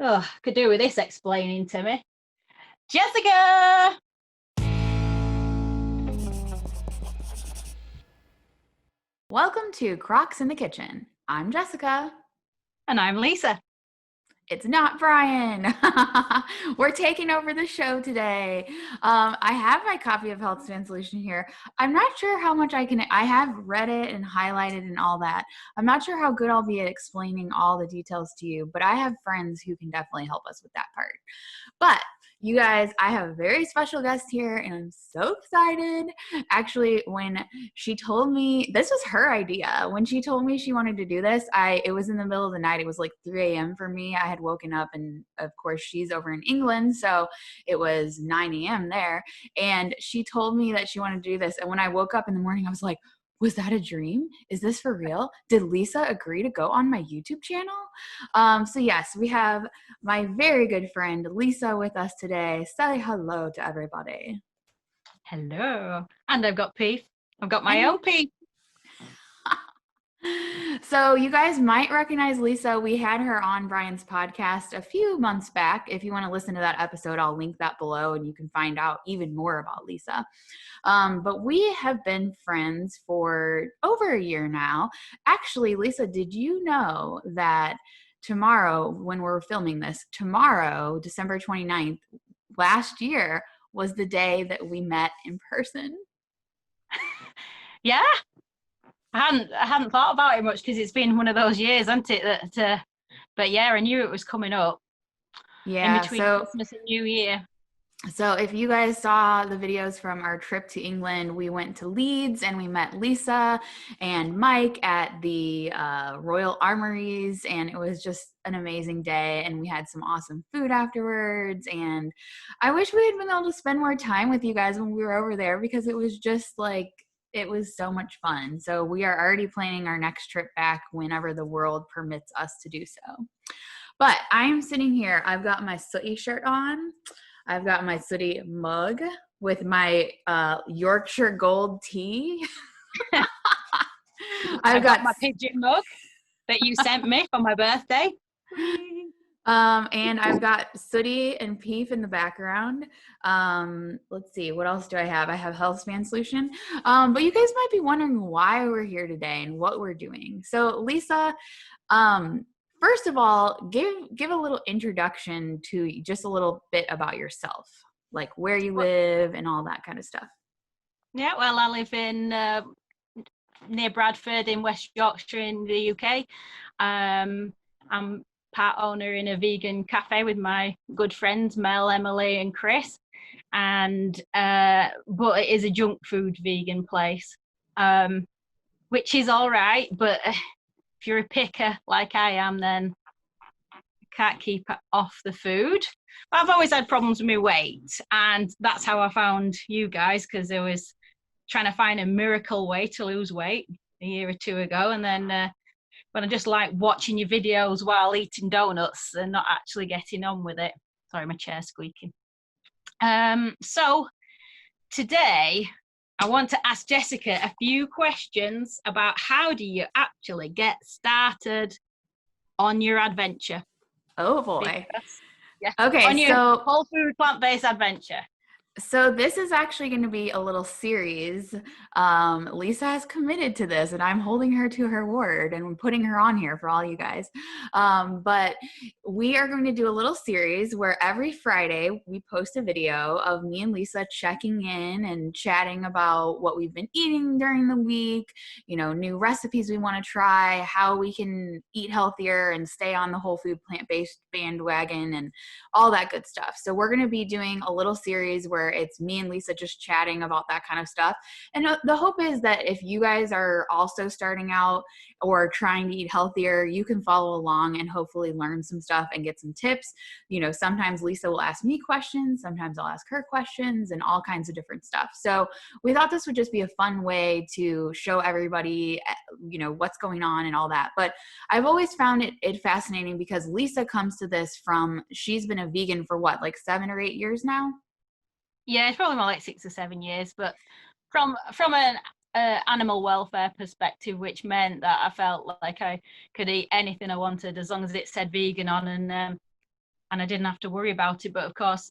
Oh, could do with this explaining to me. Jessica! Welcome to Krocks in the Kitchen. I'm Jessica. And I'm Lisa. It's not Brian. We're taking over the show today. I have my copy of Health Span Solution here. I'm not sure how much I have read it and highlighted and all that. I'm not sure how good I'll be at explaining all the details to you, but I have friends who can definitely help us with that part. But you guys, I have a very special guest here and I'm so excited. Actually, when she told me, this was her idea. When she told me she wanted to do this, it was in the middle of the night. It was like 3 a.m. for me. I had woken up and of course she's over in England. So it was 9 a.m. there. And she told me that she wanted to do this. And when I woke up in the morning, I was like, was that a dream? Is this for real? Did Lisa agree to go on my YouTube channel? So yes, we have my very good friend Lisa with us today. Say hello to everybody. Hello. And I've got Peef. I've got my own Peef. So you guys might recognize Lisa. We had her on Brian's podcast a few months back. If you want to listen to that episode, I'll link that below and you can find out even more about Lisa. But we have been friends for over a year now. Actually, Lisa, did you know that tomorrow, when we're filming this, tomorrow, December 29th, last year was the day that we met in person? Yeah. I hadn't thought about it much because it's been one of those years, hasn't it? But yeah, I knew it was coming up. Yeah. In between Christmas and New Year. So if you guys saw the videos from our trip to England, we went to Leeds and we met Lisa and Mike at the Royal Armories, and it was just an amazing day, and we had some awesome food afterwards. And I wish we had been able to spend more time with you guys when we were over there because it was just like, it was so much fun. So we are already planning our next trip back whenever the world permits us to do so. But I'm sitting here, I've got my sooty shirt on. I've got my sooty mug with my Yorkshire Gold tea. I've got my pigeon mug that you sent me for my birthday. And I've got Sooty and Peef in the background. Let's see, what else do I have? I have Health Span Solution. But you guys might be wondering why we're here today and what we're doing. So Lisa, first of all, give a little introduction to just a little bit about yourself, like where you live and all that kind of stuff. Yeah, well, I live in near Bradford in West Yorkshire in the UK. I'm part owner in a vegan cafe with my good friends Mel, Emily, and Chris. And but it is a junk food vegan place, which is all right, but if you're a picker like I am, then you can't keep off the food. But I've always had problems with my weight, and that's how I found you guys, because I was trying to find a miracle way to lose weight a year or two ago, and then when I just like watching your videos while eating donuts and not actually getting on with it. Sorry, my chair's squeaking. So today I want to ask Jessica a few questions about how do you actually get started on your adventure. Oh boy. Yeah. Okay, on your whole food plant-based adventure. So this is actually going to be a little series. Lisa has committed to this, and I'm holding her to her word and putting her on here for all you guys. But we are going to do a little series where every Friday we post a video of me and Lisa checking in and chatting about what we've been eating during the week, you know, new recipes we want to try, how we can eat healthier and stay on the whole food plant-based bandwagon and all that good stuff. So we're going to be doing a little series where it's me and Lisa just chatting about that kind of stuff. And the hope is that if you guys are also starting out or trying to eat healthier, you can follow along and hopefully learn some stuff and get some tips. You know, sometimes Lisa will ask me questions, sometimes I'll ask her questions, and all kinds of different stuff. So we thought this would just be a fun way to show everybody, you know, what's going on and all that. But I've always found it fascinating because Lisa comes to this from, she's been a vegan for what, like 7 or 8 years now? Yeah, it's probably more like 6 or 7 years, but from an animal welfare perspective, which meant that I felt like I could eat anything I wanted as long as it said vegan on. And and I didn't have to worry about it. But of course,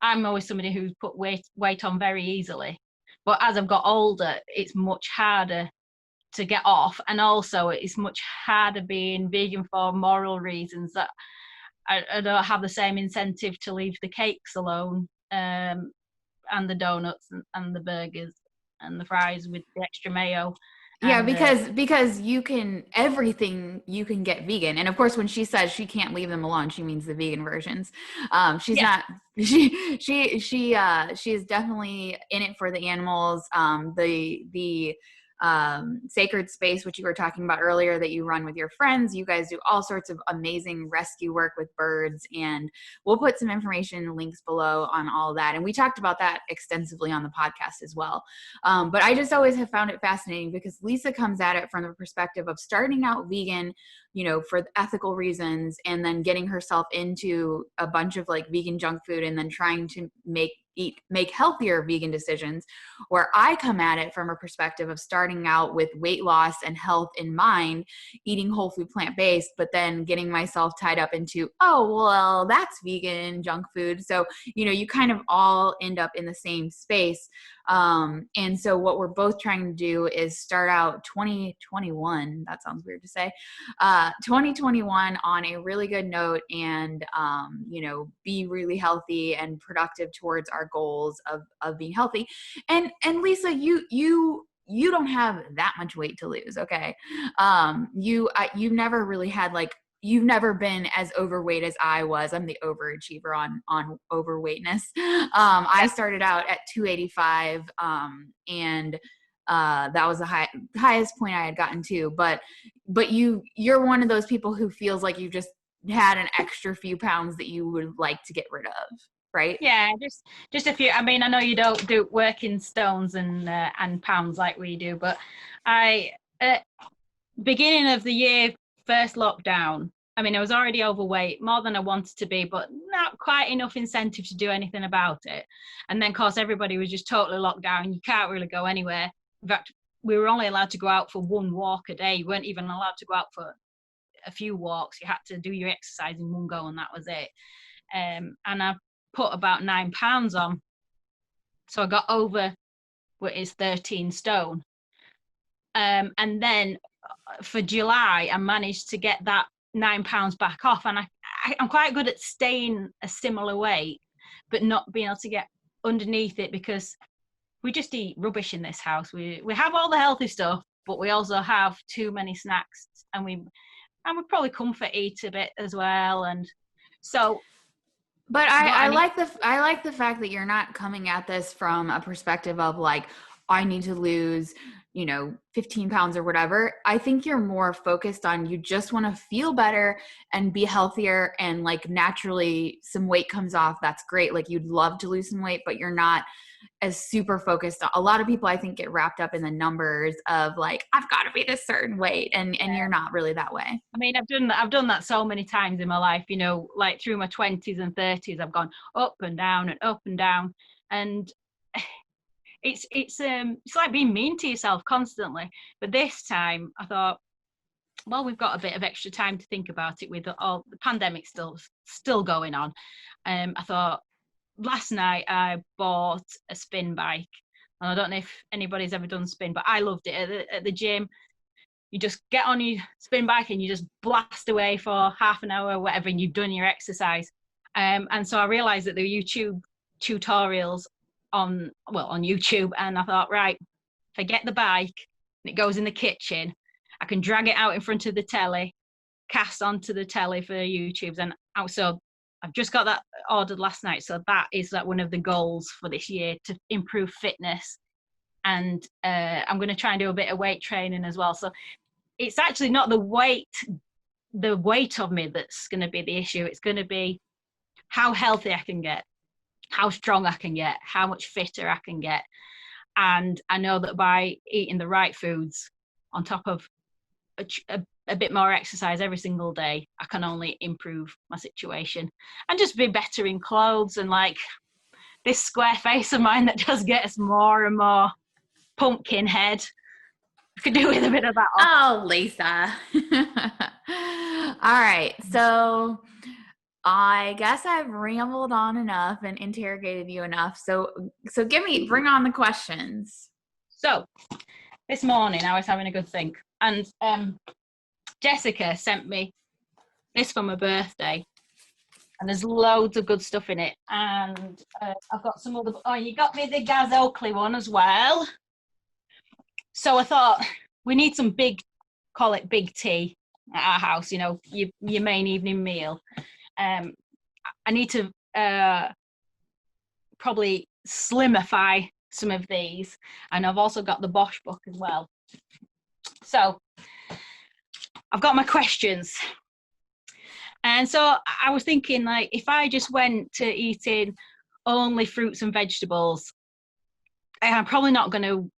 I'm always somebody who's put weight on very easily. But as I've got older, it's much harder to get off, and also it's much harder being vegan for moral reasons, that I don't have the same incentive to leave the cakes alone, and the donuts and the burgers and the fries with the extra mayo. Yeah, And because you can, everything you can get vegan. And of course, when she says she can't leave them alone, she means the vegan versions. She's yes, not, she is definitely in it for the animals. The sacred space, which you were talking about earlier, that you run with your friends. You guys do all sorts of amazing rescue work with birds, and we'll put some information links below on all that. And we talked about that extensively on the podcast as well. But I just always have found it fascinating because Lisa comes at it from the perspective of starting out vegan, you know, for ethical reasons, and then getting herself into a bunch of like vegan junk food, and then trying to make healthier vegan decisions, where I come at it from a perspective of starting out with weight loss and health in mind, eating whole food, plant-based, but then getting myself tied up into, oh, well, that's vegan junk food. So, you know, you kind of all end up in the same space. And so what we're both trying to do is start out 2021, that sounds weird to say, 2021 on a really good note, and, you know, be really healthy and productive towards our goals of being healthy. And Lisa, you don't have that much weight to lose. Okay. You've never really had like, you've never been as overweight as I was. I'm the overachiever on overweightness. I started out at 285, and that was the highest point I had gotten to. But you're one of those people who feels like you just had an extra few pounds that you would like to get rid of, right? yeah, just a few. I mean, I know you don't do work in stones and pounds like we do, but I beginning of the year, first lockdown, I mean, I was already overweight, more than I wanted to be, but not quite enough incentive to do anything about it. And then, of course, everybody was just totally locked down. You can't really go anywhere. In fact, we were only allowed to go out for one walk a day. You weren't even allowed to go out for a few walks. You had to do your exercise in one go, and that was it. And I put about 9 pounds on. So I got over what is 13 stone. And then for July, I managed to get that 9 pounds back off. And I'm quite good at staying a similar weight, but not being able to get underneath it, because we just eat rubbish in this house. We have all the healthy stuff, but we also have too many snacks, and we probably comfort eat a bit as well. And so, but I like the fact that you're not coming at this from a perspective of like, I need to lose, you know, 15 pounds or whatever. I think you're more focused on, you just want to feel better and be healthier, and like naturally some weight comes off. That's great. Like, you'd love to lose some weight, but you're not as super focused on. A lot of people, I think, get wrapped up in the numbers of like, I've got to be this certain weight, and you're not really that way. I mean, I've done that so many times in my life, you know, like through my 20s and 30s, I've gone up and down and up and down. And it's like being mean to yourself constantly. But this time I thought, well, we've got a bit of extra time to think about it with all the pandemic still going on. I thought, last night I bought a spin bike, and I don't know if anybody's ever done spin, but I loved it at the gym. You just get on your spin bike and you just blast away for half an hour or whatever, and you've done your exercise. And so I realized that there were YouTube tutorials on YouTube, and I thought, right, if I get the bike and it goes in the kitchen, I can drag it out in front of the telly, cast onto the telly for YouTubes. And so I've just got that ordered last night. So that is like one of the goals for this year, to improve fitness. And I'm going to try and do a bit of weight training as well. So it's actually not the weight of me that's going to be the issue. It's going to be how healthy I can get, how strong I can get, how much fitter I can get. And I know that by eating the right foods on top of a bit more exercise every single day, I can only improve my situation and just be better in clothes. And like this square face of mine that just gets more and more pumpkin head, I could do with a bit of that off. Oh, Lisa. All right. So I guess I've rambled on enough and interrogated you enough. So bring on the questions. So this morning I was having a good think, and Jessica sent me this for my birthday, and there's loads of good stuff in it. And I've got some other. Oh, you got me the Gaz Oakley one as well. So I thought we need some big, call it big tea at our house. You know, your main evening meal. I need to probably slimify some of these, and I've also got the Bosch book as well. So I've got my questions. And so I was thinking, like, if I just went to eating only fruits and vegetables, I'm probably not going to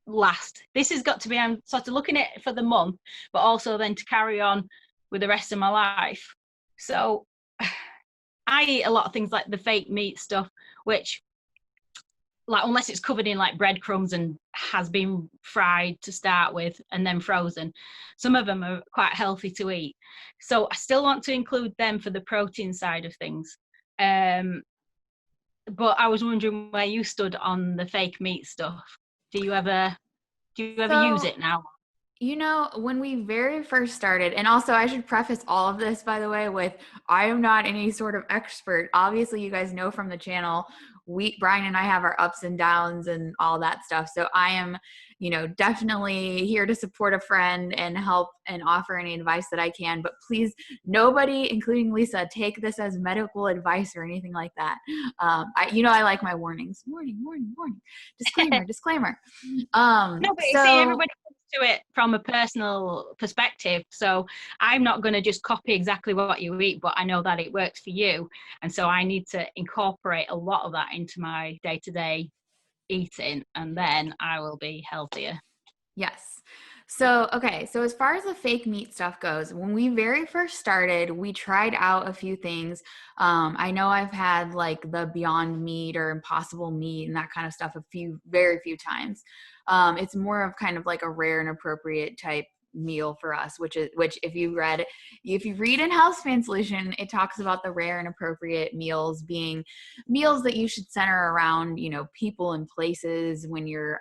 last. This has got to be, I'm sort of looking at it for the month, but also then to carry on with the rest of my life. So I eat a lot of things like the fake meat stuff, which, like, unless it's covered in like breadcrumbs and has been fried to start with and then frozen, some of them are quite healthy to eat. So I still want to include them for the protein side of things. But I was wondering where you stood on the fake meat stuff. Do you ever use it now? You know, when we very first started, and also I should preface all of this, by the way, with I am not any sort of expert. Obviously, you guys know from the channel, Brian and I have our ups and downs and all that stuff. So I am, definitely here to support a friend and help and offer any advice that I can. But please, nobody, including Lisa, take this as medical advice or anything like that. I like my warnings. Warning. Disclaimer, disclaimer. No, but you see, everybody to it from a personal perspective, so I'm not going to just copy exactly what you eat, but I know that it works for you, and so I need to incorporate a lot of that into my day-to-day eating, and then I will be healthier. Yes. So as far as the fake meat stuff goes, when we very first started, we tried out a few things. I know I've had like the Beyond Meat or Impossible Meat and that kind of stuff very few times. It's more of kind of like a rare and appropriate type meal for us, which if you read in Healthspan Solution, it talks about the rare and appropriate meals being meals that you should center around, people and places when you're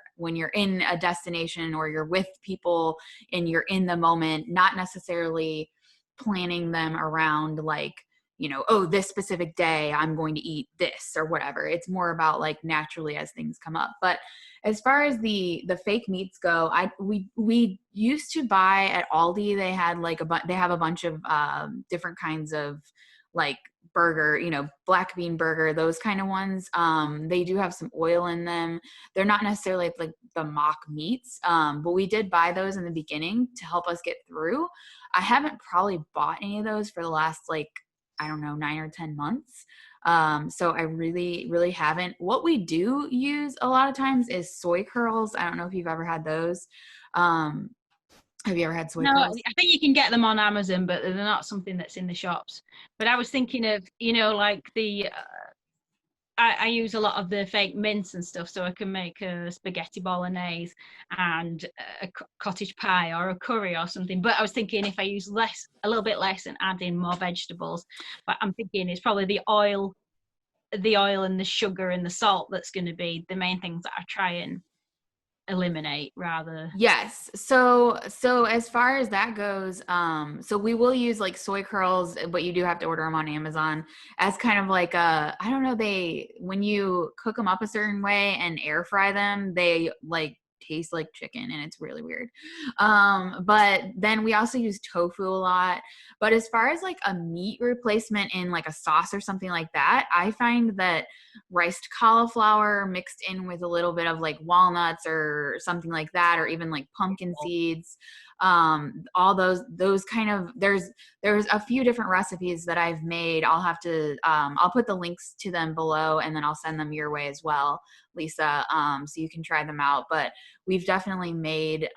in a destination or you're with people and you're in the moment, not necessarily planning them around like, oh, this specific day I'm going to eat this or whatever. It's more about like naturally as things come up. But as far as the fake meats go, we used to buy at Aldi. They had like they have a bunch of different kinds of like burger, black bean burger, those kind of ones. They do have some oil in them. They're not necessarily like the mock meats, but we did buy those in the beginning to help us get through. I haven't probably bought any of those for the last 9 or 10 months. So I really, really haven't. What we do use a lot of times is soy curls. I don't know if you've ever had those. Have you ever had soy curls? I think you can get them on Amazon, but they're not something that's in the shops. But I was thinking of, like I use a lot of the fake mince and stuff, so I can make a spaghetti bolognese and a cottage pie or a curry or something. But I was thinking if I use a little bit less and add in more vegetables, but I'm thinking it's probably the oil and the sugar and the salt that's going to be the main things that I try and eliminate rather. Yes. So as far as that goes, so we will use like soy curls, but you do have to order them on Amazon as kind of like I don't know, when you cook them up a certain way and air fry them, they like taste like chicken and it's really weird. But then we also use tofu a lot. But as far as like a meat replacement in like a sauce or something like that, I find that riced cauliflower mixed in with a little bit of like walnuts or something like that, or even like pumpkin seeds, all those kind of, there's a few different recipes that I've made. I'll have to I'll put the links to them below and then I'll send them your way as well, Lisa, so you can try them out. But we've definitely made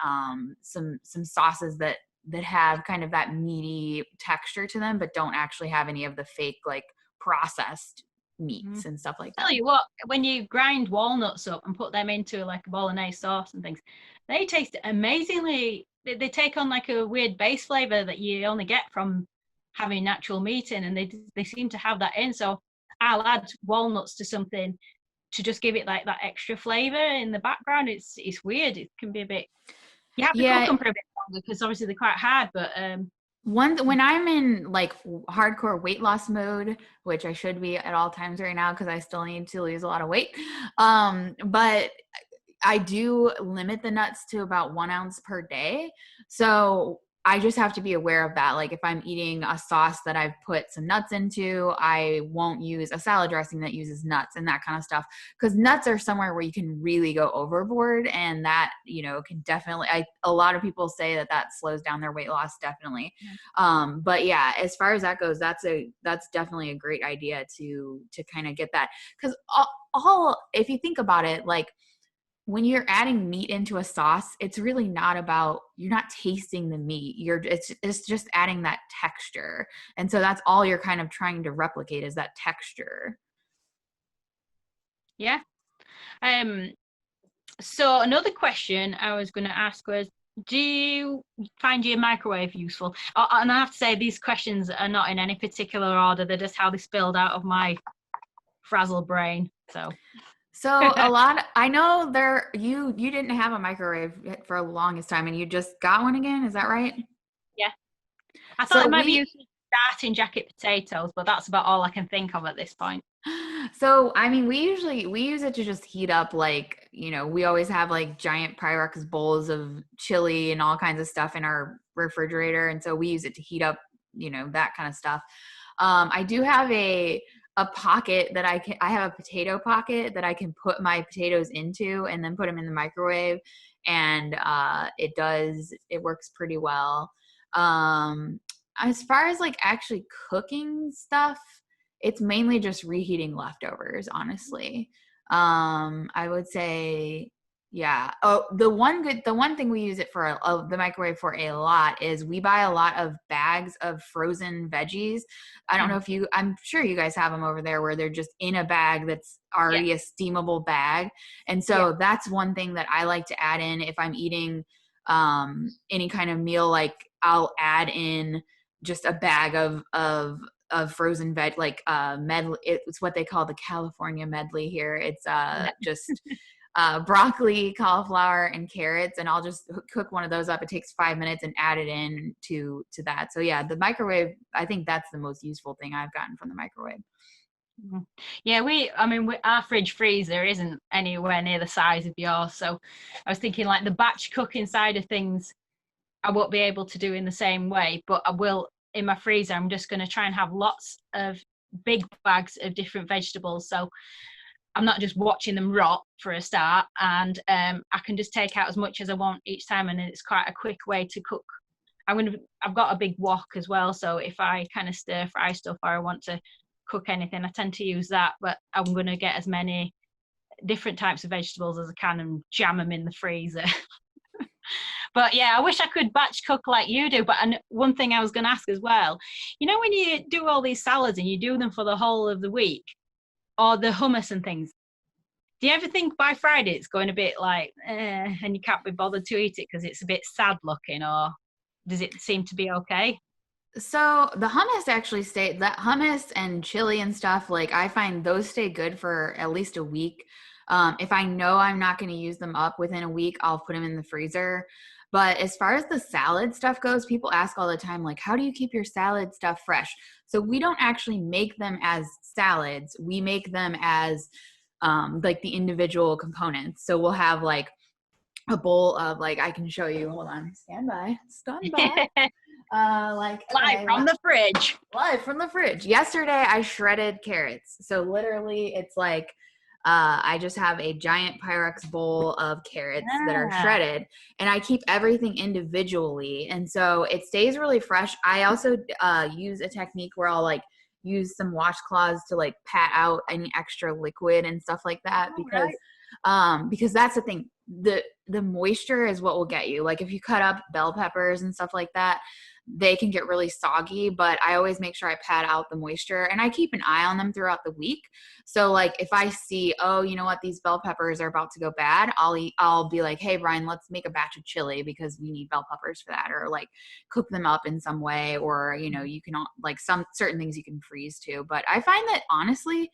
some sauces that have kind of that meaty texture to them, but don't actually have any of the fake like processed meats and stuff like that. Tell you what, when you grind walnuts up and put them into like a bolognese sauce and things, they taste amazingly. They take on like a weird base flavor that you only get from having natural meat in, and they seem to have that in. So I'll add walnuts to something to just give it like that extra flavor in the background. It's weird. It can be a bit, you have to cook them for a bit longer because obviously they're quite hard, but when I'm in like hardcore weight loss mode, which I should be at all times right now because I still need to lose a lot of weight, but I do limit the nuts to about 1 ounce per day. So I just have to be aware of that. Like if I'm eating a sauce that I've put some nuts into, I won't use a salad dressing that uses nuts and that kind of stuff. Because nuts are somewhere where you can really go overboard, and that, can definitely, a lot of people say that slows down their weight loss, definitely. But yeah, as far as that goes, that's definitely a great idea to kind of get that. Because all, if you think about it, like, when you're adding meat into a sauce, it's really not about, you're not tasting the meat. It's just adding that texture. And so that's all you're kind of trying to replicate, is that texture. Yeah. So another question I was going to ask was, do you find your microwave useful? And I have to say, these questions are not in any particular order. They're just how they spilled out of my frazzled brain. So a lot, I know you didn't have a microwave for the longest time, and you just got one again. Is that right? Yeah. I thought it might be useful starting jacket potatoes, but that's about all I can think of at this point. So, I mean, we use it to just heat up, like, we always have like giant Pyrex bowls of chili and all kinds of stuff in our refrigerator. And so we use it to heat up, that kind of stuff. I do have a pocket that I have a potato pocket that I can put my potatoes into and then put them in the microwave. And it works pretty well. As far as like actually cooking stuff, it's mainly just reheating leftovers, honestly. I would say, yeah. Oh, the one thing we use it for the microwave for a lot is we buy a lot of bags of frozen veggies. I don't know if I'm sure you guys have them over there where they're just in a bag that's already a steamable bag. And so that's one thing that I like to add in if I'm eating any kind of meal. Like I'll add in just a bag of frozen veg, like medley. It's what they call the California medley here. It's just broccoli, cauliflower, and carrots, and I'll just cook one of those up. It takes 5 minutes and add it in to that. So yeah, the microwave, I think that's the most useful thing I've gotten from the microwave. Yeah, our fridge freezer isn't anywhere near the size of yours, so I was thinking like the batch cooking side of things I won't be able to do in the same way, but I will. In my freezer, I'm just going to try and have lots of big bags of different vegetables, so I'm not just watching them rot for a start, and I can just take out as much as I want each time, and it's quite a quick way to cook. I've got a big wok as well, so if I kind of stir fry stuff or I want to cook anything, I tend to use that, but I'm going to get as many different types of vegetables as I can and jam them in the freezer. But yeah, I wish I could batch cook like you do. But one thing I was going to ask as well, when you do all these salads and you do them for the whole of the week, or the hummus and things, do you ever think by Friday it's going a bit like, and you can't be bothered to eat it because it's a bit sad looking, or does it seem to be okay? So the hummus actually that hummus and chili and stuff, like I find those stay good for at least a week. If I know I'm not going to use them up within a week, I'll put them in the freezer. But as far as the salad stuff goes, people ask all the time, like, how do you keep your salad stuff fresh? So we don't actually make them as salads. We make them as like the individual components. So we'll have like a bowl of, like, I can show you. Hold on. Stand by. Live from the fridge. Yesterday I shredded carrots. So literally it's like I just have a giant Pyrex bowl of carrots that are shredded, and I keep everything individually. And so it stays really fresh. I also use a technique where I'll like use some washcloths to like pat out any extra liquid and stuff like that, because that's the thing. the moisture is what will get you. Like if you cut up bell peppers and stuff like that, they can get really soggy, but I always make sure I pad out the moisture, and I keep an eye on them throughout the week. So like if I see, oh, you know what, these bell peppers are about to go bad, I'll be like, hey, Brian, let's make a batch of chili because we need bell peppers for that, or like cook them up in some way, or, you know, you can like some certain things you can freeze too. But I find that honestly,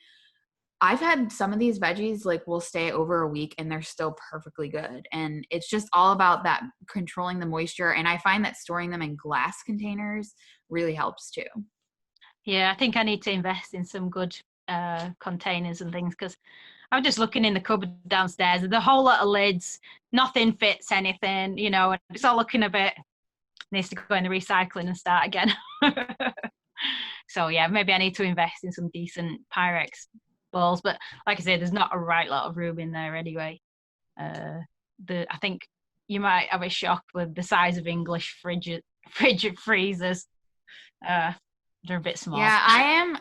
I've had some of these veggies like will stay over a week and they're still perfectly good. And it's just all about that controlling the moisture. And I find that storing them in glass containers really helps too. Yeah, I think I need to invest in some good containers and things, because I'm just looking in the cupboard downstairs. There's a whole lot of lids. Nothing fits anything, you know, and it's all looking a bit, needs to go in the recycling and start again. So yeah, maybe I need to invest in some decent Pyrex bowls. But like I say, there's not a right lot of room in there anyway. I think you might have a shock with the size of English fridge freezers. They're a bit small. Yeah,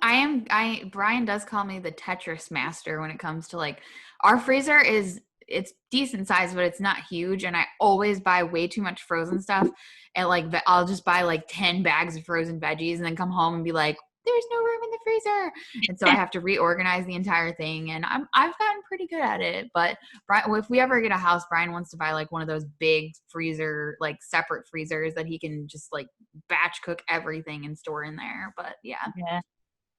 Brian does call me the Tetris master when it comes to like, our freezer it's decent size, but it's not huge. And I always buy way too much frozen stuff. And like, I'll just buy like 10 bags of frozen veggies and then come home and be like, there's no room in the freezer. And so I have to reorganize the entire thing. And I've gotten pretty good at it. But Brian, if we ever get a house, Brian wants to buy like one of those big freezer, like separate freezers that he can just like batch cook everything and store in there. But yeah. Yeah,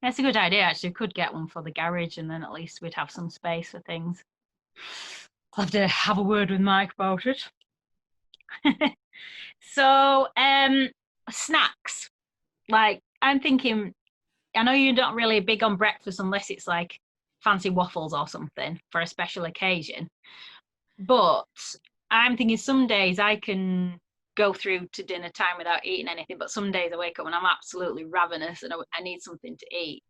that's a good idea. Actually, could get one for the garage, and then at least we'd have some space for things. I'll have to have a word with Mike about it. So, snacks. Like, I'm thinking, I know you're not really big on breakfast unless it's like fancy waffles or something for a special occasion. But I'm thinking some days I can go through to dinner time without eating anything, but some days I wake up and I'm absolutely ravenous and I need something to eat.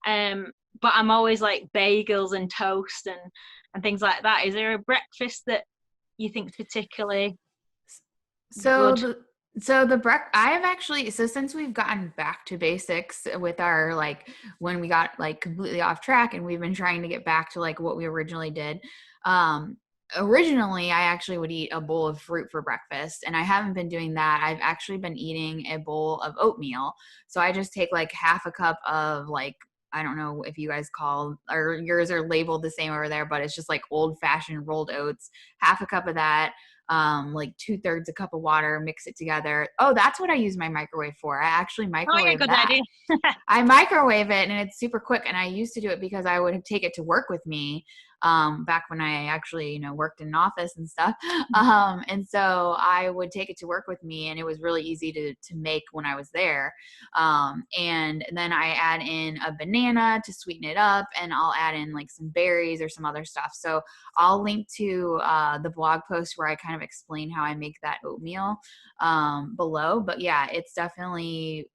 But I'm always like bagels and toast and things like that. Is there a breakfast that you think particularly good? I have actually, so since we've gotten back to basics with our, like, when we got like completely off track and we've been trying to get back to like what we originally did. Originally I actually would eat a bowl of fruit for breakfast, and I haven't been doing that. I've actually been eating a bowl of oatmeal. So I just take like half a cup of like, I don't know if you guys call, or yours are labeled the same over there, but it's just like old fashioned rolled oats, half a cup of that, like 2/3 a cup of water, mix it together. Oh, that's what I use my microwave for. I actually microwave Good that. idea. I microwave it and it's super quick. And I used to do it because I would take it to work with me, back when I actually, you know, worked in an office and stuff. And so I would take it to work with me, and it was really easy to make when I was there. And then I add in a banana to sweeten it up, and I'll add in like some berries or some other stuff. So I'll link to the blog post where I kind of explain how I make that oatmeal below. But yeah, it's definitely,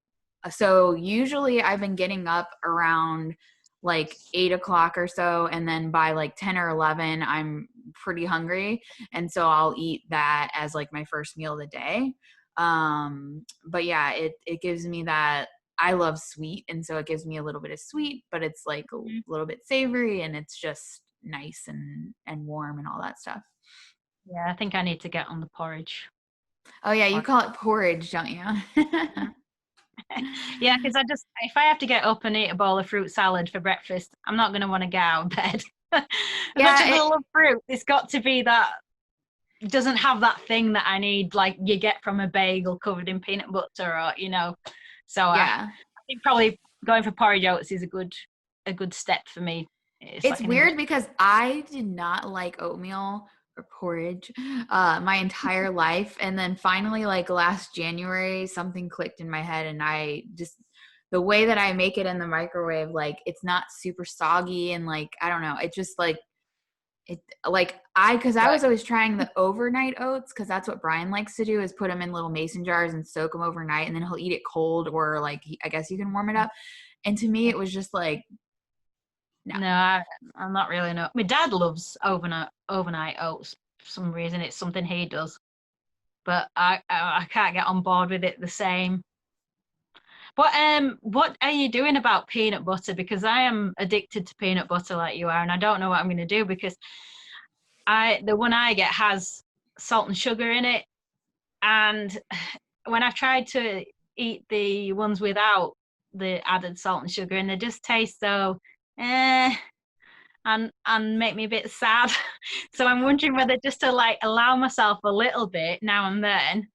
so usually I've been getting up around like 8 o'clock or so, and then by like 10 or 11 I'm pretty hungry, and so I'll eat that as like my first meal of the day. But yeah, it gives me that, I love sweet, and so it gives me a little bit of sweet, but it's like a little bit savory, and it's just nice and warm and all that stuff. Yeah, I think I need to get on the porridge. Oh yeah, you call it porridge, don't you? Yeah, because if I have to get up and eat a bowl of fruit salad for breakfast, I'm not going to want to get out of bed. As much as I love fruit, it's got to be that, it doesn't have that thing that I need, like you get from a bagel covered in peanut butter, or, you know. So yeah. I think probably going for porridge oats is a good step for me. It's like weird because I did not like oatmeal or porridge my entire life, and then finally like last January something clicked in my head, and I just, the way that I make it in the microwave, like it's not super soggy, and like I don't know, it just like it, like because I was always trying the overnight oats, because that's what Brian likes to do, is put them in little mason jars and soak them overnight, and then he'll eat it cold, or like I guess you can warm it up. And to me it was just like, no, I'm not really. No, my dad loves overnight oats for some reason. It's something he does, but I can't get on board with it the same. But what are you doing about peanut butter? Because I am addicted to peanut butter like you are, and I don't know what I'm going to do, because the one I get has salt and sugar in it. And when I tried to eat the ones without the added salt and sugar, and they just taste so and make me a bit sad. So I'm wondering whether just to like allow myself a little bit now and then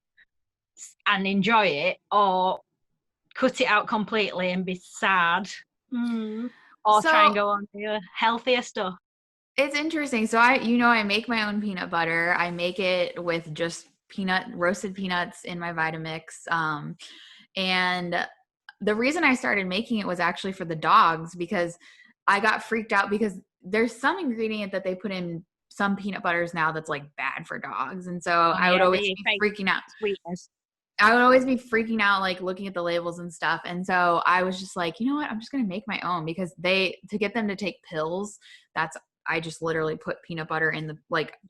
and enjoy it, or cut it out completely and be sad, or try and go on to healthier stuff. It's interesting. So I make my own peanut butter. I make it with just roasted peanuts in my Vitamix. And the reason I started making it was actually for the dogs, because I got freaked out because there's some ingredient that they put in some peanut butters now that's like bad for dogs. And so I would always be freaking out. Sweetness. I would always be freaking out, like looking at the labels and stuff. And so I was just like, you know what? I'm just going to make my own, because to get them to take pills, I just literally put peanut butter in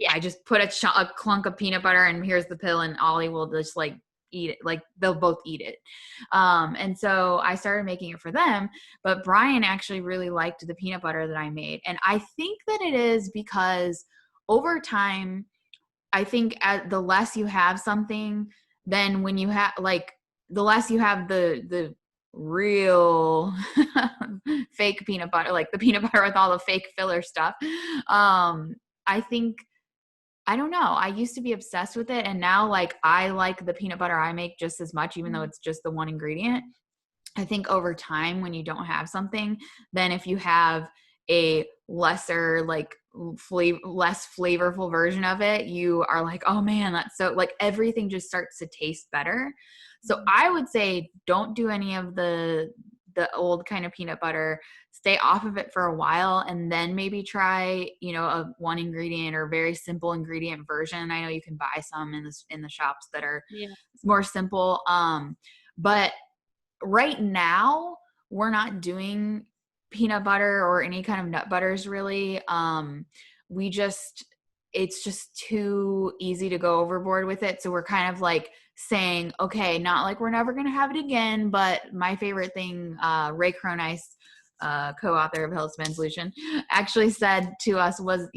I just put a clunk of peanut butter and here's the pill, and Ollie will just like eat it. Like they'll both eat it. And so I started making it for them, but Brian actually really liked the peanut butter that I made. And I think that it is because over time, I think the less you have something, then when you have the less you have the real fake peanut butter, like the peanut butter with all the fake filler stuff. I think, I don't know. I used to be obsessed with it. And now like I like the peanut butter I make just as much, even though it's just the one ingredient. I think over time, when you don't have something, then if you have a lesser, like less flavorful version of it, you are like, oh man, that's so, like everything just starts to taste better. So I would say don't do any of the old kind of peanut butter. Stay off of it for a while, and then maybe try, a one ingredient or very simple ingredient version. I know you can buy some in the shops that are more simple. But right now we're not doing peanut butter or any kind of nut butters really. It's just too easy to go overboard with it. So we're kind of like saying, okay, not like we're never going to have it again, but my favorite thing, Ray Cronice, co-author of Health Span Solution, actually said to us was,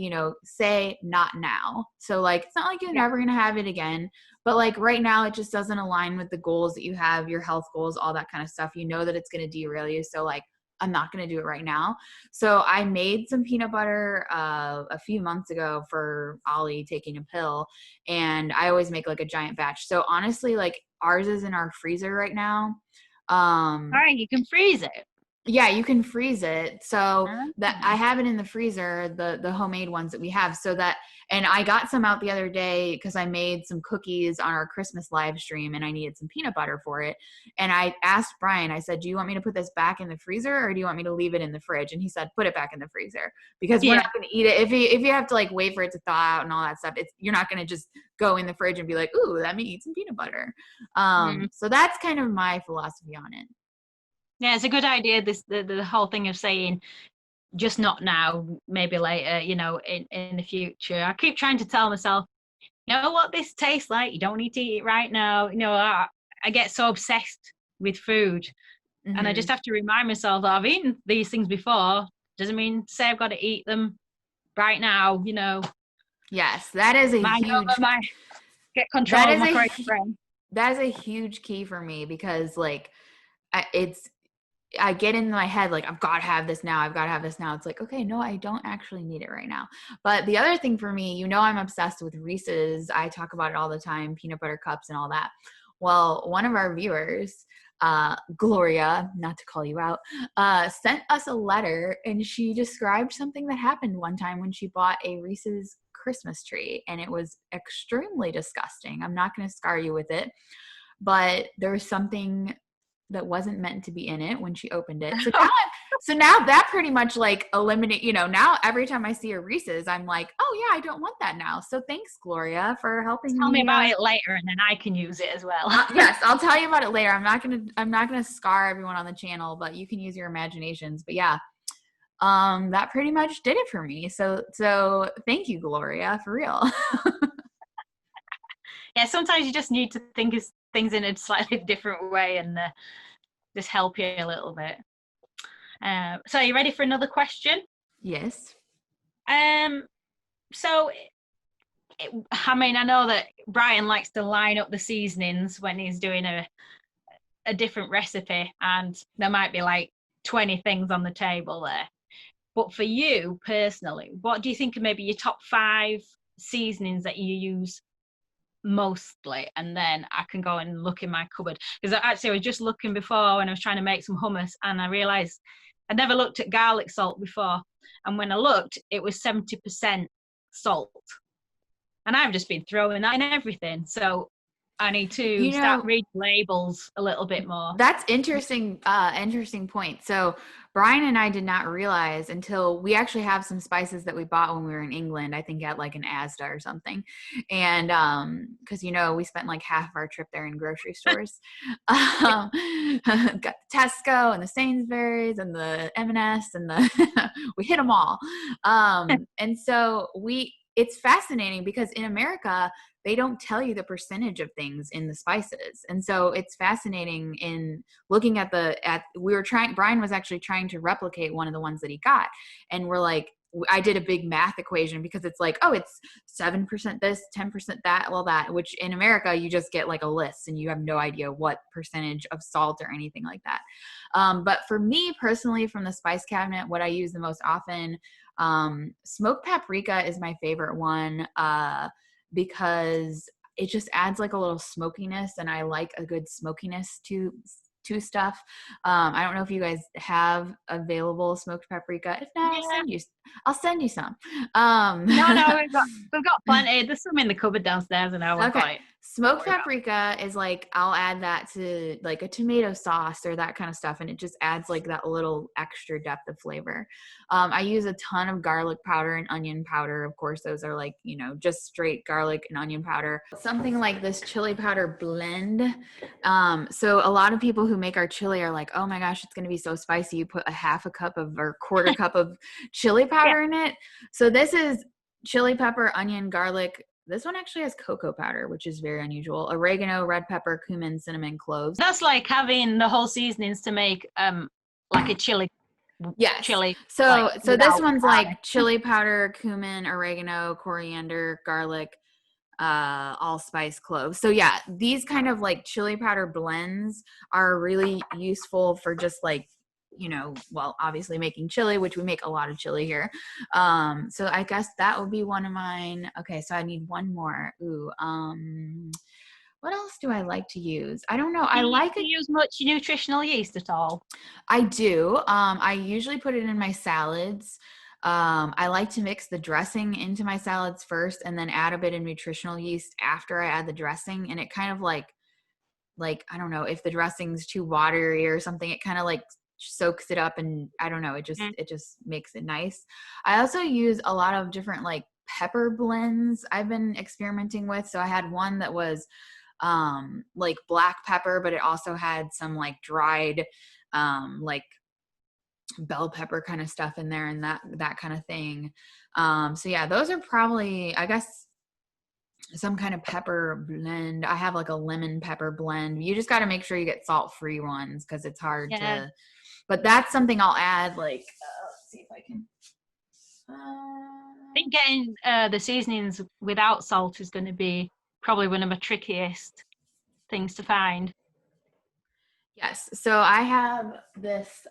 say not now. So like, it's not like you're never going to have it again, but like right now it just doesn't align with the goals that you have, your health goals, all that kind of stuff. You know that it's going to derail you. So like, I'm not going to do it right now. So I made some peanut butter a few months ago for Ollie taking a pill, and I always make like a giant batch. So honestly, like ours is in our freezer right now. All right, you can freeze it. Yeah, you can freeze it. So that I have it in the freezer, the homemade ones that we have, so that, and I got some out the other day because I made some cookies on our Christmas live stream and I needed some peanut butter for it. And I asked Brian, I said, do you want me to put this back in the freezer or do you want me to leave it in the fridge? And he said, put it back in the freezer, because we're not going to eat it. If you have to like wait for it to thaw out and all that stuff, you're not going to just go in the fridge and be like, ooh, let me eat some peanut butter. So that's kind of my philosophy on it. Yeah, it's a good idea. The whole thing of saying just not now, maybe later, in the future. I keep trying to tell myself, you know what this tastes like? You don't need to eat it right now. I get so obsessed with food, and I just have to remind myself that I've eaten these things before. Doesn't mean say I've got to eat them right now. Yes, that is a huge. Get control of my brain. That is a huge key for me, because like I get in my head, like, I've got to have this now. I've got to have this now. It's like, okay, no, I don't actually need it right now. But the other thing for me, I'm obsessed with Reese's. I talk about it all the time, peanut butter cups and all that. Well, one of our viewers, Gloria, not to call you out, sent us a letter, and she described something that happened one time when she bought a Reese's Christmas tree, and it was extremely disgusting. I'm not going to scar you with it, but there was something that wasn't meant to be in it when she opened it. So now that pretty much like eliminate, now every time I see a Reese's, I'm like, oh yeah, I don't want that now. So thanks, Gloria, for helping Tell me about it later, and then I can use it as well. Yes, I'll tell you about it later. I'm not gonna scar everyone on the channel, but you can use your imaginations. But yeah, that pretty much did it for me. So thank you, Gloria, for real. Yeah, sometimes you just need to think of things in a slightly different way and just help you a little bit. So are you ready for another question? Yes. So I mean, I know that Brian likes to line up the seasonings when he's doing a different recipe, and there might be like 20 things on the table there. But for you personally, what do you think are maybe your top 5 seasonings that you use mostly? And then I can go and look in my cupboard, because I was just looking before when I was trying to make some hummus, and I realized I'd never looked at garlic salt before, and when I looked it was 70% salt, and I've just been throwing that in everything. So I need to start reading labels a little bit more. That's interesting. Interesting point. So Brian and I did not realize until we actually have some spices that we bought when we were in England, I think at like an Asda or something. And because we spent like half of our trip there in grocery stores. Got the Tesco and the Sainsbury's and the M&S and the we hit them all. And so it's fascinating because in America, they don't tell you the percentage of things in the spices. And so it's fascinating in looking at Brian was actually trying to replicate one of the ones that he got. And we're like, I did a big math equation because it's like, oh, it's 7% this, 10% that, well, that, which in America, you just get like a list and you have no idea what percentage of salt or anything like that. But for me personally, from the spice cabinet, what I use the most often, smoked paprika is my favorite one, because it just adds like a little smokiness, and I like a good smokiness to stuff. I don't know if you guys have available smoked paprika. If not, I'll send you some. No, we've got plenty. There's some in the cupboard downstairs, and I will buy it. Smoked paprika is like, I'll add that to like a tomato sauce or that kind of stuff, and it just adds like that little extra depth of flavor. I use a ton of garlic powder and onion powder. Of course, those are like, just straight garlic and onion powder. Something like this chili powder blend. So a lot of people who make our chili are like, oh my gosh, it's going to be so spicy. You put a half a cup or quarter cup of chili powder in it. So this is chili pepper, onion, garlic. This one actually has cocoa powder, which is very unusual. Oregano, red pepper, cumin, cinnamon, cloves. That's like having the whole seasonings to make like a chili. Yes. Chili. So this one's like chili powder, cumin, oregano, coriander, garlic, allspice, cloves. So yeah, these kind of like chili powder blends are really useful for just like, obviously making chili, which we make a lot of chili here. So I guess that would be one of mine. Okay, so I need one more. What else do I like to use? I don't know. Do you use much nutritional yeast at all? I do. I usually put it in my salads. I like to mix the dressing into my salads first and then add a bit of nutritional yeast after I add the dressing. And it kind of like, I don't know, if the dressing's too watery or something, it kind of like soaks it up, and I don't know, it just makes it nice. I also use a lot of different like pepper blends I've been experimenting with. So I had one that was like black pepper, but it also had some like dried like bell pepper kind of stuff in there and that kind of thing. So yeah, those are probably, I guess, some kind of pepper blend. I have like a lemon pepper blend. You just got to make sure you get salt-free ones because it's hard to, but that's something I'll add. Like, let's see if I can. I think getting the seasonings without salt is going to be probably one of the trickiest things to find. Yes. So I have this,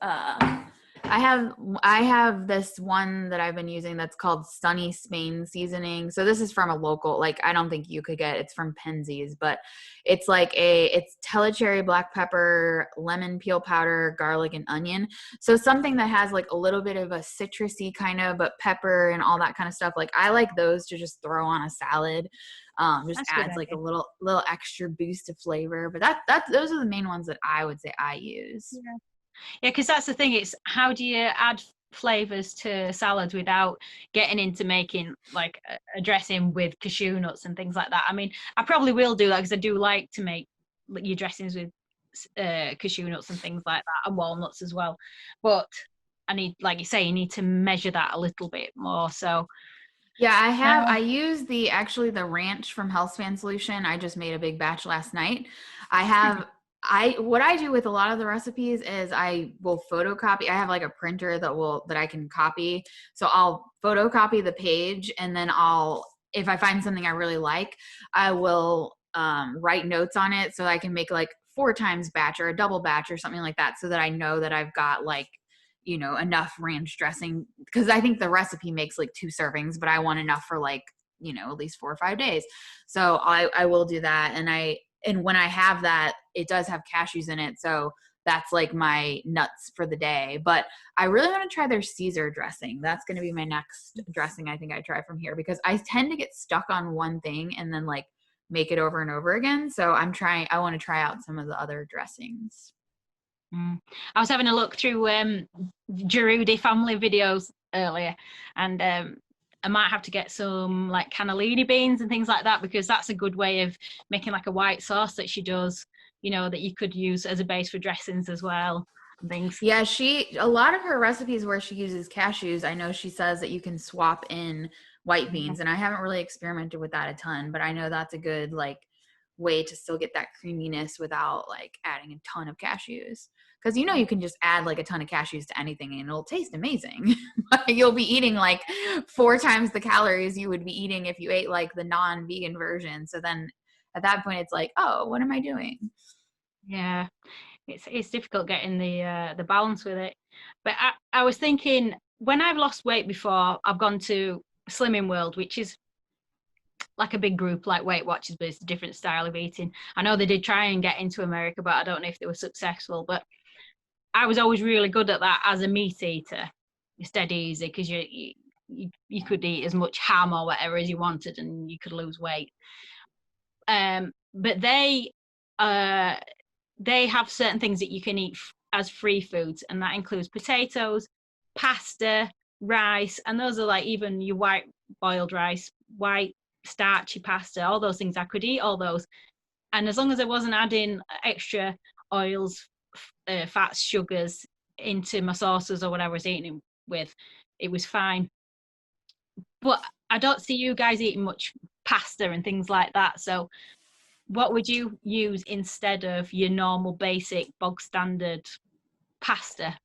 I have this one that I've been using that's called Sunny Spain seasoning. So this is from a local, like, I don't think you could get, it's from Penzies, but it's like it's telecherry, black pepper, lemon peel powder, garlic, and onion. So something that has like a little bit of a citrusy kind of, but pepper and all that kind of stuff. Like I like those to just throw on a salad. Just that's adds like a little extra boost of flavor. But those are the main ones that I would say I use. Yeah, because that's the thing. It's how do you add flavors to salads without getting into making like a dressing with cashew nuts and things like that. I mean, I probably will do that because I do like to make your dressings with cashew nuts and things like that, and walnuts as well. But I need, like you say, you need to measure that a little bit more. So yeah, I use the ranch from Healthspan Solution. I just made a big batch last night. What I do with a lot of the recipes is I will photocopy. I have like a printer that I can copy. So I'll photocopy the page and then I'll if I find something I really like, I will write notes on it so I can make like 4 times batch or a double batch or something like that, so that I know that I've got like, you know, enough ranch dressing, because I think the recipe makes like 2 servings, but I want enough for like, you know, at least 4 or 5 days. So I will do that. And when I have that, it does have cashews in it. So that's like my nuts for the day. But I really want to try their Caesar dressing. That's going to be my next dressing I think I try from here, because I tend to get stuck on one thing and then like make it over and over again. So I want to try out some of the other dressings. I was having a look through Giroudi family videos earlier, and I might have to get some like cannellini beans and things like that, because that's a good way of making like a white sauce that she does, you know, that you could use as a base for dressings as well and things. Yeah, a lot of her recipes where she uses cashews, I know she says that you can swap in white beans, and I haven't really experimented with that a ton, but I know that's a good like way to still get that creaminess without like adding a ton of cashews. Because you know you can just add like a ton of cashews to anything and it'll taste amazing. You'll be eating like 4 times the calories you would be eating if you ate like the non-vegan version. So then at that point it's like, oh, what am I doing? Yeah, it's difficult getting the balance with it. But I was thinking, when I've lost weight before, I've gone to Slimming World, which is like a big group like Weight Watchers, but it's a different style of eating. I know they did try and get into America, but I don't know if they were successful. But I was always really good at that as a meat eater. It's dead easy, because you could eat as much ham or whatever as you wanted and you could lose weight. But they have certain things that you can eat as free foods, and that includes potatoes, pasta, rice, and those are like even your white boiled rice, white starchy pasta, all those things. I could eat all those, and as long as I wasn't adding extra oils, fats, sugars into my sauces or whatever I was eating with, it was fine. But I don't see you guys eating much pasta and things like that. So what would you use instead of your normal basic bog standard pasta,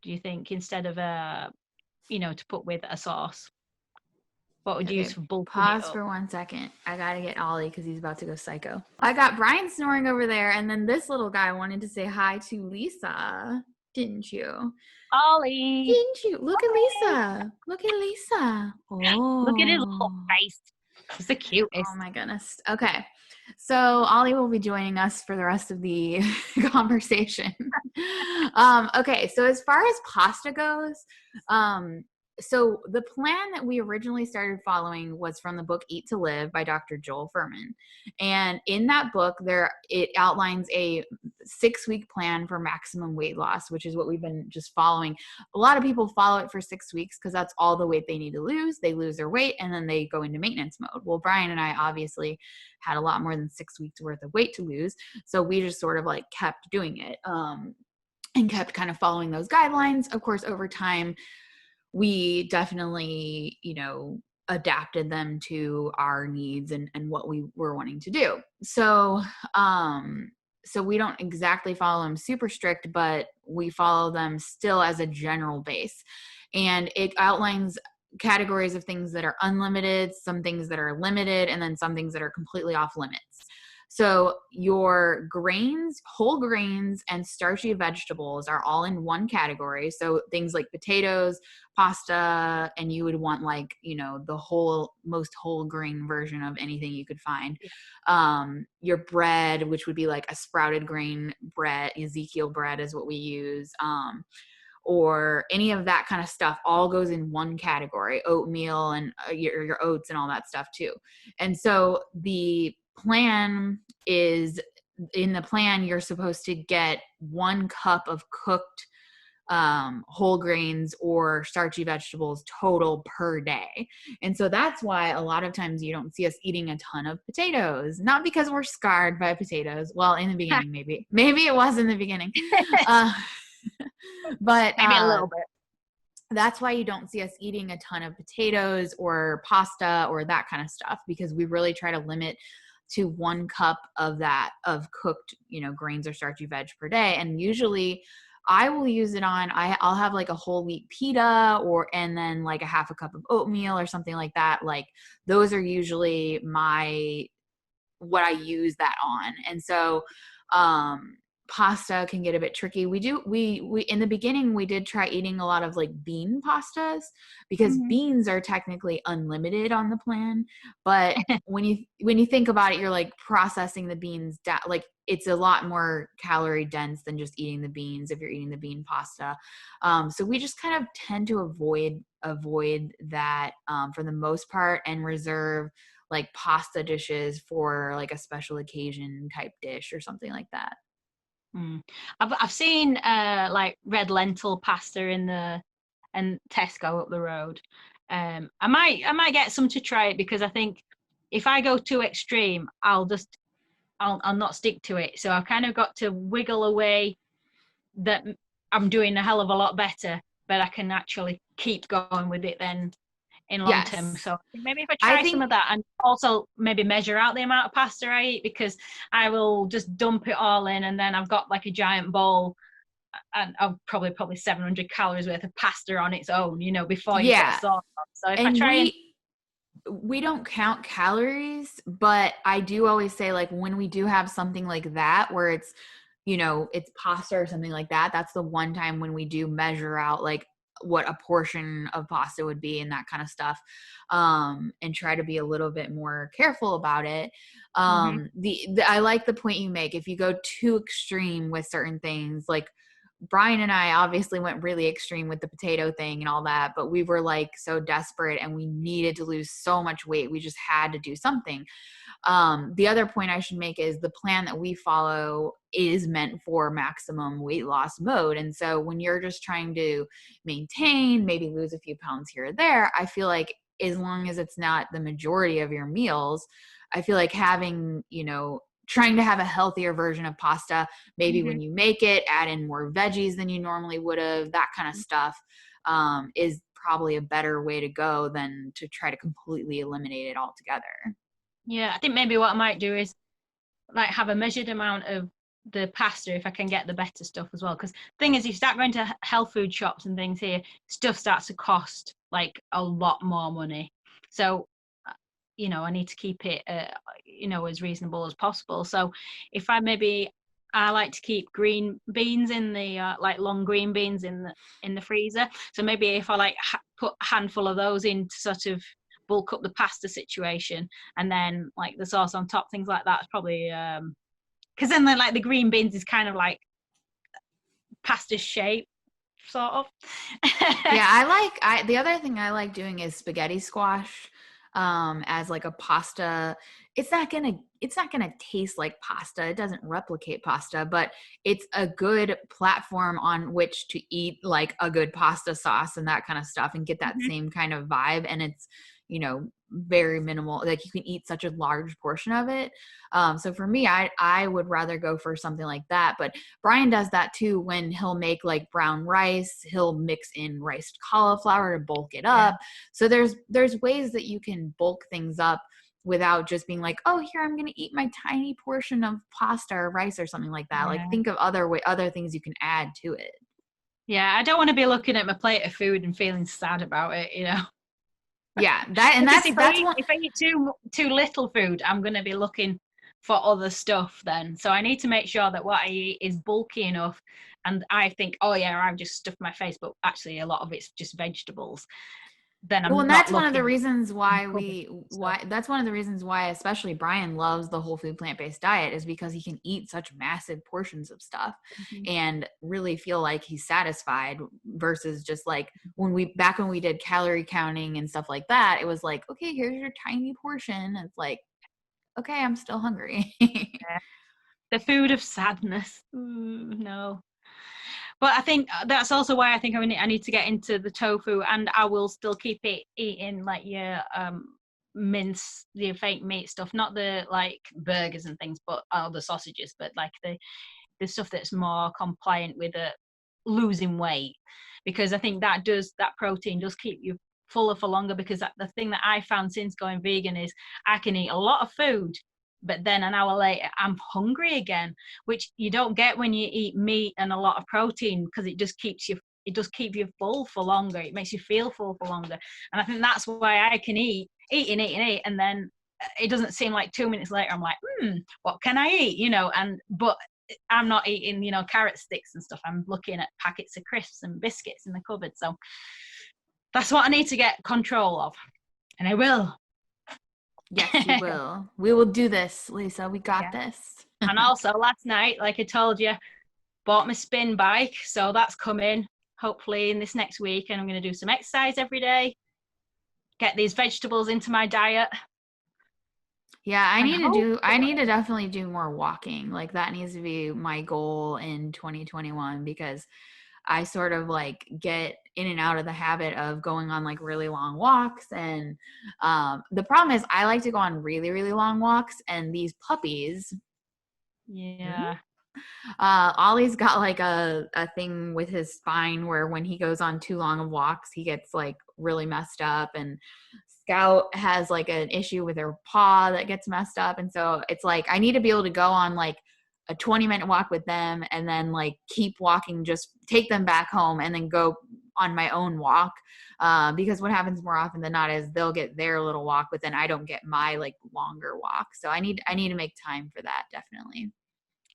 do you think, instead of to put with a sauce? What would you use for bulking it Pause up? for 1 second. I gotta get Ollie because he's about to go psycho. I got Brian snoring over there, and then this little guy wanted to say hi to Lisa, didn't you? Ollie, Didn't you? Look at Lisa. Look at Lisa. Oh, look at his little face. He's the cutest. Oh my goodness. Okay. So Ollie will be joining us for the rest of the conversation. Okay. So as far as pasta goes, so the plan that we originally started following was from the book Eat to Live by Dr. Joel Fuhrman. And in that book, it outlines a 6-week plan for maximum weight loss, which is what we've been just following. A lot of people follow it for 6 weeks because that's all the weight they need to lose. They lose their weight and then they go into maintenance mode. Well, Brian and I obviously had a lot more than 6 weeks worth of weight to lose. So we just sort of like kept doing it and kept kind of following those guidelines. Of course, over time, we definitely, adapted them to our needs and what we were wanting to do. So, so we don't exactly follow them super strict, but we follow them still as a general base. And it outlines categories of things that are unlimited, some things that are limited, and then some things that are completely off limits. So your grains, whole grains, and starchy vegetables are all in one category. So things like potatoes, pasta, and you would want like, the most whole grain version of anything you could find. Your bread, which would be like a sprouted grain bread, Ezekiel bread is what we use. Or any of that kind of stuff all goes in one category, oatmeal and your oats and all that stuff too. And so the plan is, in the plan, you're supposed to get 1 cup of cooked whole grains or starchy vegetables total per day. And so that's why a lot of times you don't see us eating a ton of potatoes, not because we're scarred by potatoes. Well, in the beginning, maybe it was in the beginning. But maybe a little bit. That's why you don't see us eating a ton of potatoes or pasta or that kind of stuff, because we really try to limit to 1 cup of cooked, grains or starchy veg per day. And usually I will use it on, I'll have like a whole wheat pita and then like a half a cup of oatmeal or something like that. Like those are usually what I use that on. And so, pasta can get a bit tricky. We in the beginning, we did try eating a lot of like bean pastas because Mhm. beans are technically unlimited on the plan. But when you think about it, you're like processing the beans down, like it's a lot more calorie dense than just eating the beans if you're eating the bean pasta. So we just kind of tend to avoid that for the most part and reserve like pasta dishes for like a special occasion type dish or something like that. Mm. I've seen like red lentil pasta and Tesco up the road. I might get some to try it because I think if I go too extreme, I'll not stick to it. So I've kind of got to wiggle away that I'm doing a hell of a lot better, but I can actually keep going with it then in long term. Yes. So maybe if I I try some think of that and also maybe measure out the amount of pasta I eat, because I will just dump it all in and then I've got like a giant bowl and I'll probably 700 calories worth of pasta on its own, before you put a yeah. sauce on. So if I And try and we don't count calories, but I do always say like when we do have something like that where it's it's pasta or something like that, that's the one time when we do measure out like what a portion of pasta would be and that kind of stuff, and try to be a little bit more careful about it. Mhm. I like the point you make. If you go too extreme with certain things, like Brian and I obviously went really extreme with the potato thing and all that, but we were like so desperate and we needed to lose so much weight. We just had to do something. The other point I should make is the plan that we follow is meant for maximum weight loss mode. And so when you're just trying to maintain, maybe lose a few pounds here or there, I feel like as long as it's not the majority of your meals, I feel like having, trying to have a healthier version of pasta, maybe Mhm. when you make it, add in more veggies than you normally would have, that kind of stuff, is probably a better way to go than to try to completely eliminate it altogether. Yeah, I think maybe what I might do is like have a measured amount of the pasta if I can get the better stuff as well. Because thing is, you start going to health food shops and things here, stuff starts to cost like a lot more money. So, I need to keep it, as reasonable as possible. So, if I like to keep green beans in the like long green beans in the freezer. So maybe if I like put a handful of those in to sort of bulk up the pasta situation, and then like the sauce on top, things like that's probably because then like the green beans is kind of like pasta shape sort of. Yeah, the other thing I like doing is spaghetti squash as like a pasta. It's not gonna taste like pasta. It doesn't replicate pasta, but it's a good platform on which to eat like a good pasta sauce and that kind of stuff and get that Mhm. same kind of vibe. And it's, very minimal. Like you can eat such a large portion of it. So for me, I would rather go for something like that. But Brian does that too when he'll make like brown rice. He'll mix in riced cauliflower to bulk it Yeah. up. So there's ways that you can bulk things up without just being like, oh, here I'm going to eat my tiny portion of pasta or rice or something like that. Like Yeah. think of other things you can add to it. Yeah, I don't want to be looking at my plate of food and feeling sad about it. Yeah, that and Because that's one. if I eat too little food, I'm going to be looking for other stuff then. So I need to make sure that what I eat is bulky enough. And I think, oh yeah, I've just stuffed my face, but actually a lot of it's just vegetables. Then Well, I'm and not that's one of the looking reasons why covered. So that's one of the reasons why especially Brian loves the whole food plant-based diet is because he can eat such massive portions of stuff mhm. and really feel like he's satisfied versus just like when we did calorie counting and stuff like that, it was like, okay, here's your tiny portion. It's like, okay, I'm still hungry. Yeah. The food of sadness. Ooh, no. But I think that's also why I think I need to get into the tofu, and I will still keep eating like your mince, your fake meat stuff, not the like burgers and things, but the sausages, but like the stuff that's more compliant with losing weight, because I think that protein does keep you fuller for longer. Because the thing that I found since going vegan is I can eat a lot of food but then an hour later I'm hungry again, which you don't get when you eat meat and a lot of protein, because it does keep you full for longer. It makes you feel full for longer. And I think that's why I can eat, and then it doesn't seem like 2 minutes later I'm like, what can I eat? But I'm not eating, carrot sticks and stuff. I'm looking at packets of crisps and biscuits in the cupboard. So that's what I need to get control of. And I will. Yes, you will. We will do this, Lisa. We got this. And also last night, like I told you, bought my spin bike. So that's coming hopefully in this next week. And I'm going to do some exercise every day, get these vegetables into my diet. Yeah, I need to definitely do more walking. Like that needs to be my goal in 2021, because I sort of like get in and out of the habit of going on like really long walks. And the problem is I like to go on really, really long walks, and these puppies. Yeah. Ollie's got like a thing with his spine where when he goes on too long of walks, he gets like really messed up, and Scout has like an issue with her paw that gets messed up. And so it's like, I need to be able to go on like a 20-minute walk with them, and then like keep walking, just take them back home, and then go on my own walk. Because what happens more often than not is they'll get their little walk, but then I don't get my like longer walk. So I need to make time for that, definitely.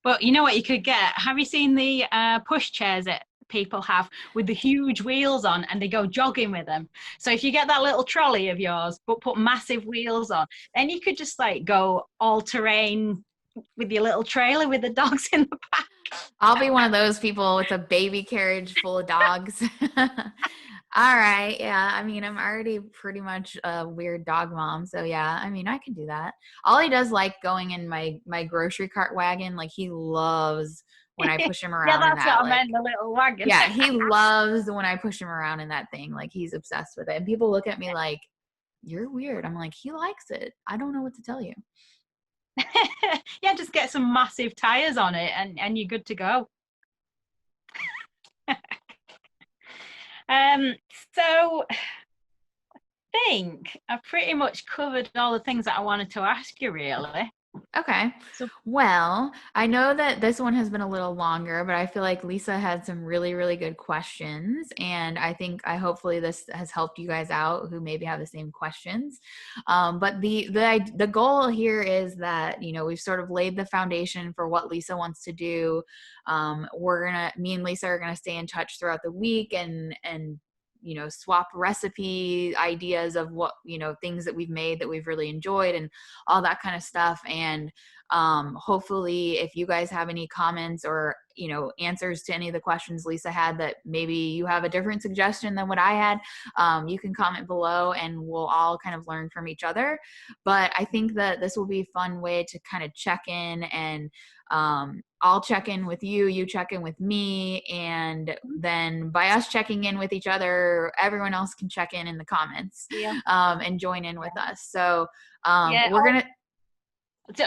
But you know what you could get? Have you seen the push chairs that people have with the huge wheels on, and they go jogging with them? So if you get that little trolley of yours, but put massive wheels on, then you could just like go all terrain with your little trailer with the dogs in the back. I'll be one of those people with a baby carriage full of dogs. All right. Yeah. I mean, I'm already pretty much a weird dog mom. So yeah, I mean, I can do that. Ollie does like going in my grocery cart wagon. Like he loves when I push him around. Yeah, that's in that, what I meant, the little wagon. Yeah, he loves when I push him around in that thing. Like he's obsessed with it. And people look at me like, you're weird. I'm like, he likes it. I don't know what to tell you. Yeah, just get some massive tires on it, and you're good to go. So I think I've pretty much covered all the things that I wanted to ask you, really. Okay. So, well, I know that this one has been a little longer, but I feel like Lisa had some really, really good questions. And I hopefully this has helped you guys out who maybe have the same questions. But the goal here is that, we've sort of laid the foundation for what Lisa wants to do. Me and Lisa are going to stay in touch throughout the week and swap recipe ideas of what, things that we've made that we've really enjoyed and all that kind of stuff. And hopefully if you guys have any comments or, answers to any of the questions Lisa had that maybe you have a different suggestion than what I had, you can comment below and we'll all kind of learn from each other. But I think that this will be a fun way to kind of check in, and I'll check in with you, you check in with me, and then by us checking in with each other, everyone else can check in the comments, and join in with us. So we're going to...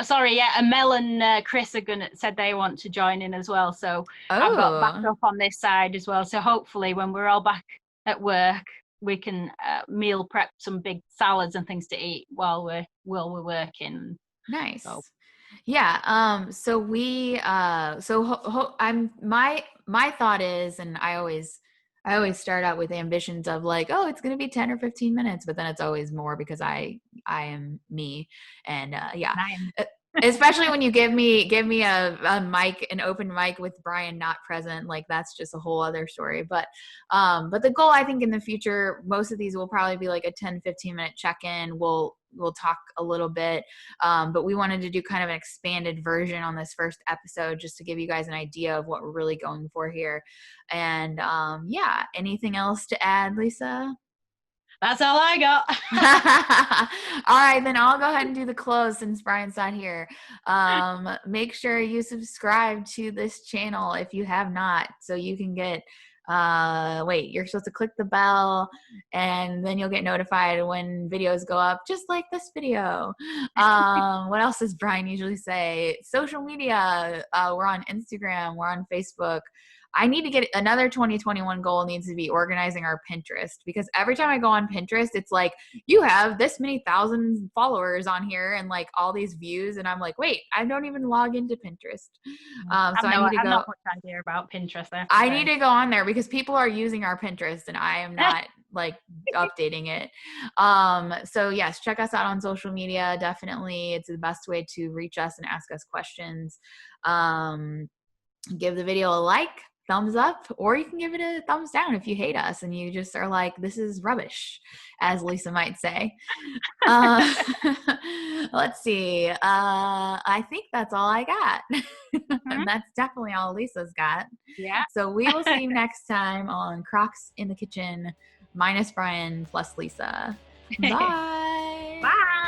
Sorry, yeah, and Mel and Chris said they want to join in as well. So I've got backup on this side as well. So hopefully when we're all back at work, we can meal prep some big salads and things to eat while we're working. Nice. So. Yeah. So we, my thought is, and I always start out with ambitions of like, oh, it's going to be 10 or 15 minutes, but then it's always more because I am me. And, especially when you give me a mic, an open mic with Brian not present, like that's just a whole other story. But the goal, I think in the future, most of these will probably be like a 10-15 minute check-in. We'll talk a little bit, but we wanted to do kind of an expanded version on this first episode just to give you guys an idea of what we're really going for here. And anything else to add, Lisa? That's all I got. All right, then I'll go ahead and do the close since Brian's not here. Make sure you subscribe to this channel if you have not, so you can get you're supposed to click the bell and then you'll get notified when videos go up, just like this video. What else does Brian usually say? Social media. We're on Instagram, we're on Facebook. I need to get another 2021 goal needs to be organizing our Pinterest, because every time I go on Pinterest, it's like, you have this many thousand followers on here and like all these views. And I'm like, wait, I don't even log into Pinterest. So I need to I've go. not much idea about Pinterest. I need to go on there because people are using our Pinterest and I am not like updating it. So yes, check us out on social media. Definitely. It's the best way to reach us and ask us questions. Give the video a like, thumbs up, or you can give it a thumbs down if you hate us and you just are like, this is rubbish, as Lisa might say. Let's see. I think that's all I got. And that's definitely all Lisa's got. Yeah. So we will see you next time on Krocks in the Kitchen, minus Brian plus Lisa. Bye. Bye.